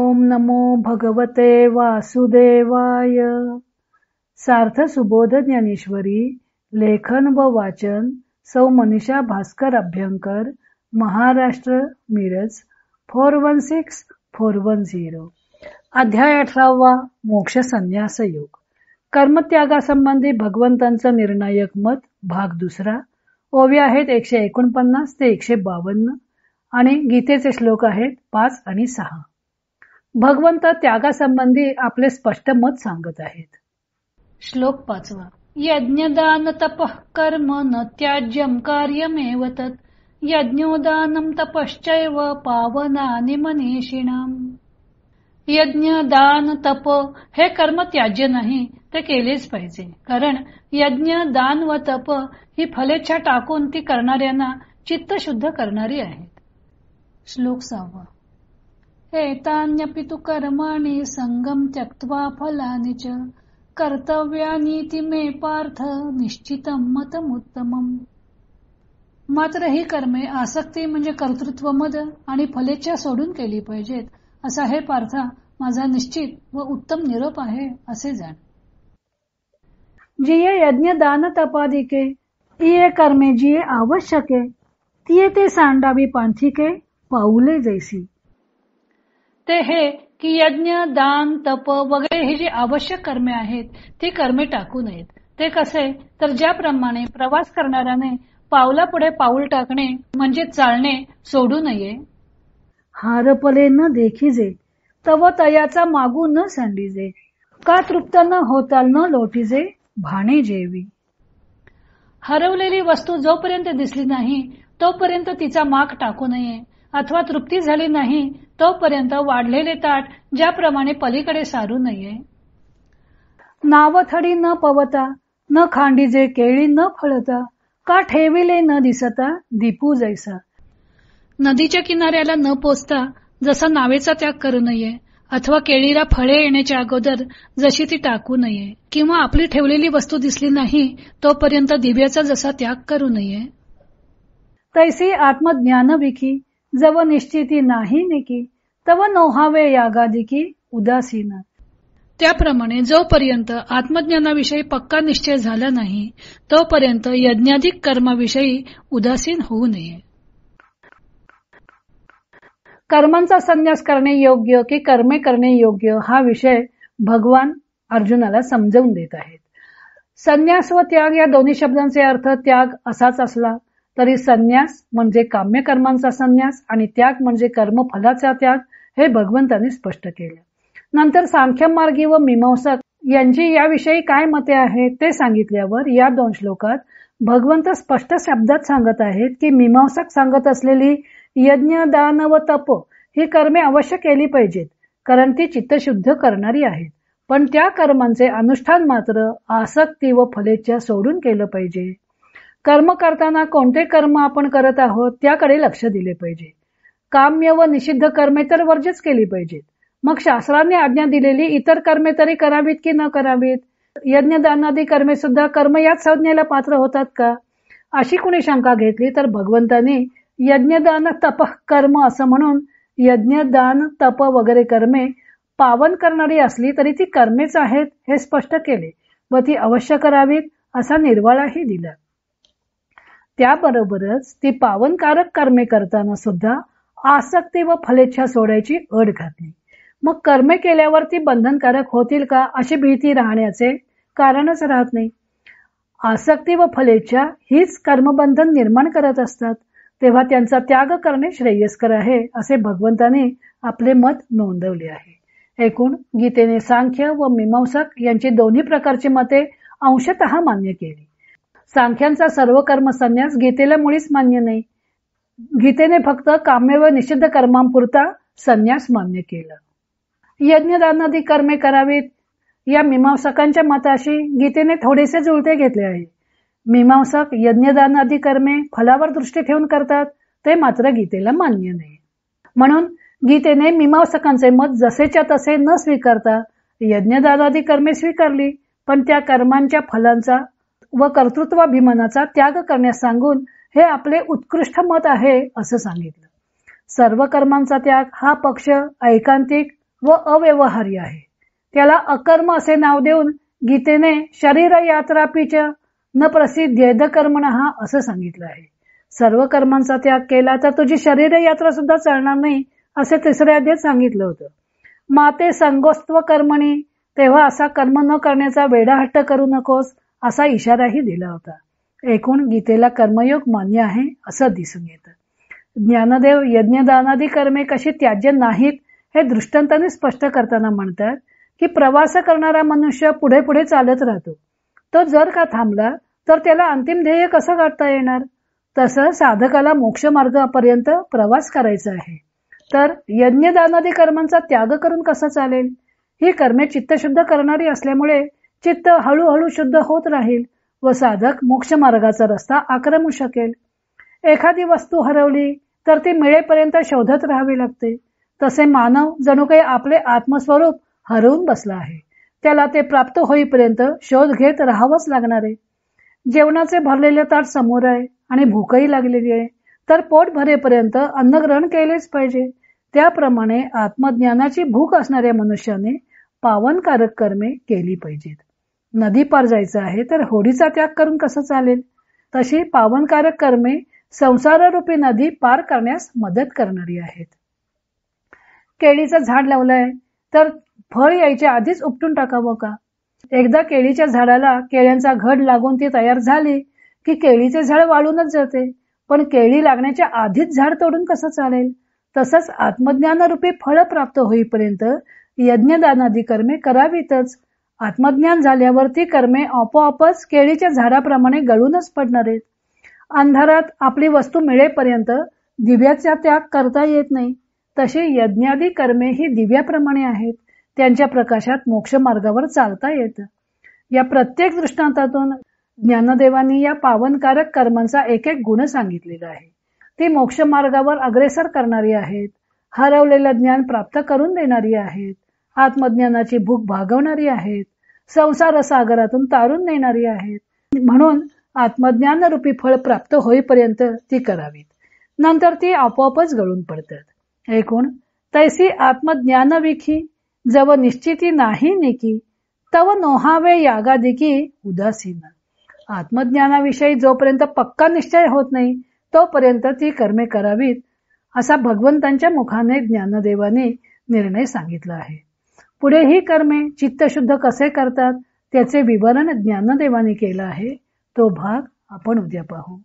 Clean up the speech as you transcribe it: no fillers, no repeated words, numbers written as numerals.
ओम नमो भगवते वासुदेवाय. सार्थ सुबोध ज्ञानेश्वरी. लेखन व वाचन सौ मनीषा भास्कर अभ्यंकर, महाराष्ट्र, मिरज 416410. अध्याय 18. मोक्ष संन्यास योग. कर्मत्यागासंबंधी भगवंतांचं निर्णायक मत, भाग 2. ओव्या आहेत 149 ते 152 आणि गीतेचे श्लोक आहेत 5 आणि 6. भगवंत त्यागासंबंधी आपले स्पष्ट मत सांगत आहेत. श्लोक 5. यज्ञदान तपः कर्म न त्याज्यम कार्यमेव तत् यज्ञोदानं तपश्चैव पावनानि मनीषिणाम. यज्ञ, दान, तप हे कर्म त्याज्य नाही, ते केलेच पाहिजे. कारण यज्ञ, दान व तप ही फलेच्छा टाकून ती करणाऱ्यांना चित्त शुद्ध करणारी आहेत. श्लोक 6. एतान्यपि तु कर्माणि संगम त्यक्त्वा फलानि च कर्तव्यानीति मे पार्थ निश्चितं मतमुत्तमम्. मात्र ही कर्मे आसक्ती म्हणजे कर्तृत्व मद आणि फलेच्छा सोडून केली पाहिजेत, असा हे पार्था माझा निश्चित व उत्तम निरोप आहे, असे जाण. जिये यज्ञ दान तपादिके इये कर्मे जिये आवश्यके तिये ते सांडावी पांथिके पाऊले जैसी. ते हे की यज्ञ, दान, तप वगैरे ही जी आवश्यक कर्मे आहेत ती कर्मे टाकू नयेत. ते कसे तर ज्याप्रमाणे प्रवास करणाऱ्याने पावला पुढे पाऊल टाकणे म्हणजे चालणे सोडू नये. हारपले न देखिजे तव तयाचा मागू न सांडीजे का तृप्त न होताल न लोटीजे भाणे जेवी. हरवलेली वस्तू जोपर्यंत दिसली नाही तोपर्यंत तिचा माग टाकू नये, अथवा तृप्ती झाली नाही तोपर्यंत वाढलेले ताट ज्याप्रमाणे पलीकडे सारू नये. नावथडी न पवता न खांडीजे केळी न फळता का ठेविले न दिसता दीपू जैसा. नदीच्या किनाऱ्याला न पोचता जसा नावेचा त्याग करू नये, अथवा केळीला फळे येण्याच्या अगोदर जशी ती टाकू नये, किंवा आपली ठेवलेली वस्तू दिसली नाही तोपर्यंत दिव्याचा जसा त्याग करू नये. तैसी आत्मज्ञान विकी जव निश्चिती नाही निकी तव नोहावे यागादिकी उदासीन. त्याप्रमाणे जोपर्यंत आत्मज्ञानाविषयी पक्का निश्चय झाला नाही तोपर्यंत यज्ञाधिक कर्माविषयी उदासीन होऊ नये. कर्मांचा संन्यास करणे योग्य की कर्मे करणे योग्य हा विषय भगवान अर्जुनाला समजावून देत आहेत. संन्यास व त्याग या दोन्ही शब्दांचे अर्थ त्याग असाच असला तरी संन्यास म्हणजे काम्य कर्मांचा संन्यास आणि त्याग म्हणजे कर्मफलाचा त्याग हे भगवंतांनी स्पष्ट केले. नंतर सांख्य मार्गी व मीमांसक यांची याविषयी काय मते आहेत ते सांगितल्यावर या 2 श्लोकात भगवंत स्पष्ट शब्दात सांगत आहेत की मीमांसक सांगत असलेली यज्ञ, दान व तप ही कर्मे अवश्य केली पाहिजेत, कारण ती चित्तशुद्ध करणारी आहेत. पण त्या कर्मांचे अनुष्ठान मात्र आसक्ती व फलेच्छा सोडून केलं पाहिजे. कर्म करताना कोणते कर्म आपण करत आहोत त्याकडे लक्ष दिले पाहिजे. काम्य व निषिद्ध कर्मे तर वर्जच केली पाहिजेत. मग शास्त्राने आज्ञा दिलेली इतर कर्मे तरी करावीत की न करावीत. यज्ञ, दानादी कर्मे सुद्धा कर्म याच संज्ञेला पात्र होतात का, अशी कुणी शंका घेतली तर भगवंतांनी यज्ञ, दान, तप कर्म असं म्हणून यज्ञ, दान, तप वगैरे कर्मे पावन करणारी असली तरी ती कर्मेच आहेत हे स्पष्ट केले व ती अवश्य करावीत असा निर्वाळाही दिला. त्याबरोबरच ती पावनकारक कर्मे करताना सुद्धा आसक्ती व फलेच्छा सोडायची अट घातली. मग कर्मे केल्यावर ती बंधनकारक होतील का अशी भीती राहण्याचे कारणच राहत नाही. आसक्ती व फलेच्छा हीच कर्मबंधन निर्माण करत असतात, तेव्हा त्यांचा त्याग करणे श्रेयस्कर आहे असे भगवंताने आपले मत नोंदवले आहे. एकूण गीतेने सांख्य व मीमांसक यांची दोन्ही प्रकारची मते अंशतः मान्य केली. सांख्यांचा सर्व कर्म संन्यास गीतेला मुळीच मान्य नाही. गीतेने फक्त काम्य व निषिद्ध कर्मांपुरता संन्यास मान्य केला. यज्ञदानादी कर्मे करावीत या मीमांसकांच्या मताशी गीतेने थोडेसे जुळते घेतले आहे. मीमांसक यज्ञदानादी कर्मे फलावर दृष्टी ठेवून करतात, ते मात्र गीतेला मान्य नाही. म्हणून गीतेने मीमांसकांचे मत जसेच्या तसे न स्वीकारता यज्ञदानादी कर्मे स्वीकारली, पण त्या कर्मांच्या फलांचा व कर्तृत्वाभिमानाचा त्याग करण्यास सांगून हे आपले उत्कृष्ट मत आहे असं सांगितलं. सर्व कर्मांचा त्याग हा पक्ष ऐकांतिक व अव्यवहार्य आहे. त्याला अकर्म असे नाव देऊन गीतेने शरीर यात्रापीच न प्रसिद्धेद कर्मणः असं सांगितलं आहे. सर्व कर्मांचा त्याग केला तर तुझी शरीर यात्रा सुद्धा चालणार नाही असे तिसऱ्या अध्यायात सांगितलं होतं. माते संगोस्त्व कर्मणी, तेव्हा असा कर्म न करण्याचा वेडाहट्ट करू नकोस असा इशाराही दिला होता. एकूण गीतेला कर्मयोग मान्य आहे असं दिसून येतं. ज्ञानदेव यज्ञदानादी कर्मे कशी त्याज्य नाहीत हे दृष्टांताने स्पष्ट करताना म्हणतात की प्रवास करणारा मनुष्य पुढे पुढे चालत राहतो. तो जर का थांबला तर त्याला अंतिम ध्येय कसं गाठता येणार. तसं साधकाला मोक्ष मार्गापर्यंत प्रवास करायचा आहे. तर यज्ञदानादी कर्मांचा त्याग करून कसं चालेल. ही कर्मे चित्तशुद्ध करणारी असल्यामुळे चित्त हळूहळू शुद्ध होत राहील व साधक मोक्ष मार्गाचा रस्ता आक्रमू शकेल. एखादी वस्तू हरवली तर ती मिळेपर्यंत शोधत राहावी लागते. तसे मानव जणू काही आपले आत्मस्वरूप हरवून बसला आहे. त्याला ते प्राप्त होईपर्यंत शोध घेत राहावंच लागणार आहे. जेवणाचे भरलेले ताट समोर आहे आणि भूकही लागलेली आहे, तर पोट भरेपर्यंत अन्न ग्रहण केलेच पाहिजे. त्याप्रमाणे आत्मज्ञानाची भूक असणाऱ्या मनुष्याने पावनकारक कर्मे केली पाहिजेत. नदी पार जायचं आहे तर होडीचा त्याग करून कसं चालेल. तशी पावनकारक कर्मे संसाररूपी नदी पार करण्यास मदत करणारी आहेत. केळीचं झाड लावलंय तर फळ यायच्या आधीच उपटून टाकावं का. एकदा केळीच्या झाडाला केळ्यांचा घड लागून ती तयार झाली की केळीचे झाड वाळूनच जाते. पण केळी लागण्याच्या आधीच झाड तोडून कसं चालेल. तसंच आत्मज्ञानरूपी फळ प्राप्त होईपर्यंत यज्ञदानादी कर्मे करावीतच. आत्मज्ञान झाल्यावर ती कर्मे आपोआपच केळीच्या झाडाप्रमाणे गळूनच पडणार आहेत. अंधारात आपली वस्तू मिळेपर्यंत दिव्याचा त्याग करता येत नाही. तशी यज्ञादी कर्मे ही दिव्याप्रमाणे आहेत. त्यांच्या प्रकाशात मोक्ष मार्गावर चालता येतं. या प्रत्येक दृष्टांतातून ज्ञानदेवांनी या पावनकारक कर्मांचा एक एक गुण सांगितलेला आहे. ती मोक्ष मार्गावर अग्रेसर करणारी आहेत. हरवलेलं ज्ञान प्राप्त करून देणारी आहेत. आत्मज्ञानाची भूक भागवणारी आहेत. संसार सागरातून तारून नेणारी आहेत. म्हणून आत्मज्ञान रूपी फळ प्राप्त होईपर्यंत ती करावीत. नंतर ती आपोआपच गळून पडतात. एकूण तैसी आत्मज्ञान विखी जव निश्चिती नाही निकी तव नोहावे यागादिकी उदासीन. आत्मज्ञानाविषयी जोपर्यंत पक्का निश्चय होत नाही तोपर्यंत ती कर्मे करावीत असा भगवंतांच्या मुखाने ज्ञानदेवाने निर्णय सांगितला आहे. पुढे ही कर्मे चित्तशुद्ध कसे करतात त्याचे विवरण ज्ञानदेवाने केलं आहे. तो भाग आपण उद्या पाहू.